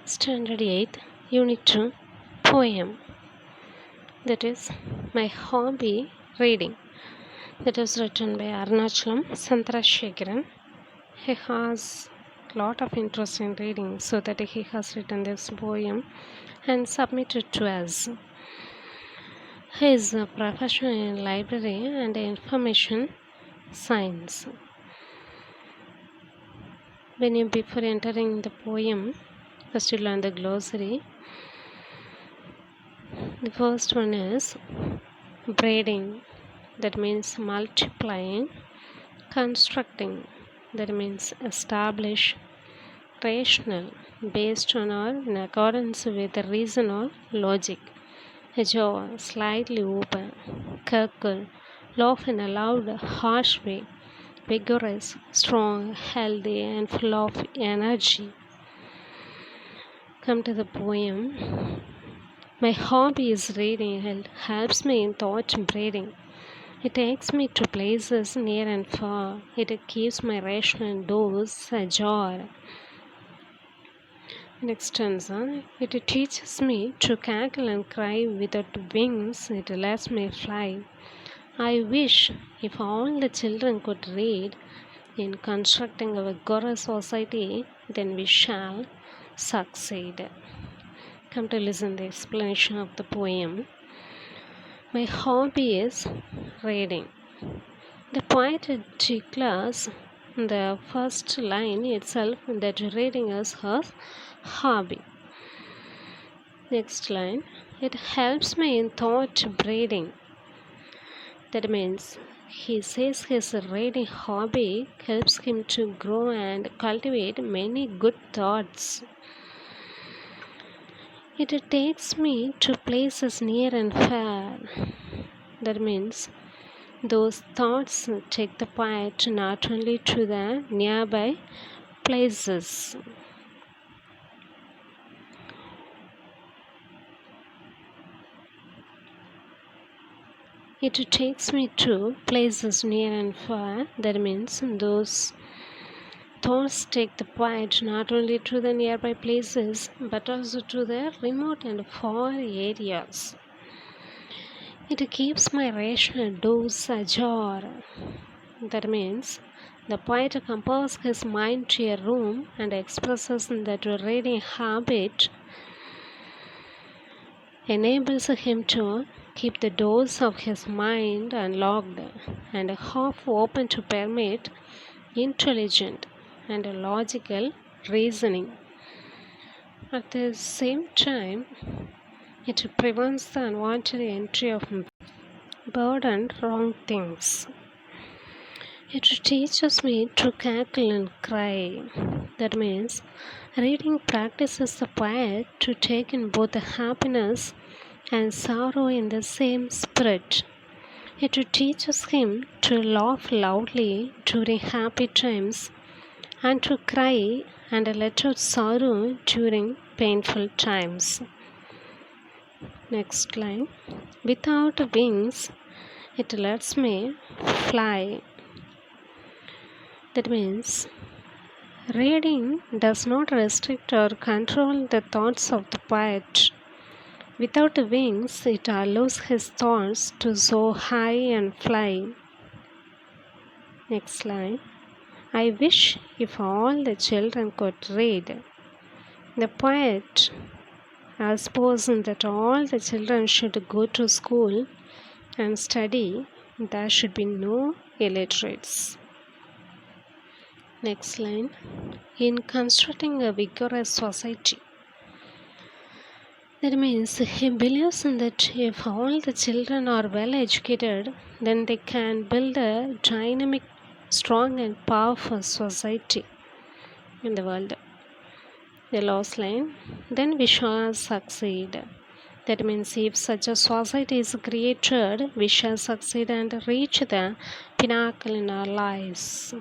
Standard 8, Unit 2, Poem. That is My Hobby Reading. That is written by Arunachalam Sandrasekharan. He has lot of interest in reading, so that he has written this poem and submitted to us. He is a professional in library and information science. Before entering the poem, first you learn the glossary. The first one is braiding, that means multiplying, constructing, that means establish, rational, based on or in accordance with the reason or logic, ajar, slightly open, curl, laugh in a loud, harsh way, vigorous, strong, healthy, and full of energy. Come to the poem. My hobby is reading. It helps me in thought braiding. It takes me to places near and far. It keeps my rational doors ajar. Next stanza. It teaches me to cackle and cry without wings. It lets me fly. I wish if all the children could read. In constructing a vigorous society, then we shall succeed. Come to listen the explanation of the poem. My hobby is reading. The poet declares the first line itself that reading is her hobby. Next line, it helps me in thought braiding. That means he says his reading hobby helps him to grow and cultivate many good thoughts. It takes me to places near and far. That means those thoughts take the poet not only to the nearby places. It takes me to places near and far. That means those thoughts take the poet not only to the nearby places but also to the remote and far areas. It keeps my rational doors ajar. That means the poet compares his mind to a room and expresses that reading habit enables him to keep the doors of his mind unlocked and half open to permit intelligent and logical reasoning. At the same time, it prevents the unwanted entry of bad and wrong things. It teaches me to cackle and cry. That means reading practices the poet to take in both the happiness and sorrow in the same spirit. It teaches him to laugh loudly during happy times and to cry and let out sorrow during painful times. Next line. Without wings, it lets me fly. That means reading does not restrict or control the thoughts of the poet. Without wings, it allows his thoughts to soar high and fly. Next line. I wish if all the children could read. The poet has supposed that all the children should go to school and study. There should be no illiterates. Next line. In constructing a vigorous society. That means he believes in that if all the children are well educated, then they can build a dynamic, strong and powerful society in the world. The last line, then we shall succeed. That means if such a society is created, we shall succeed and reach the pinnacle in our lives.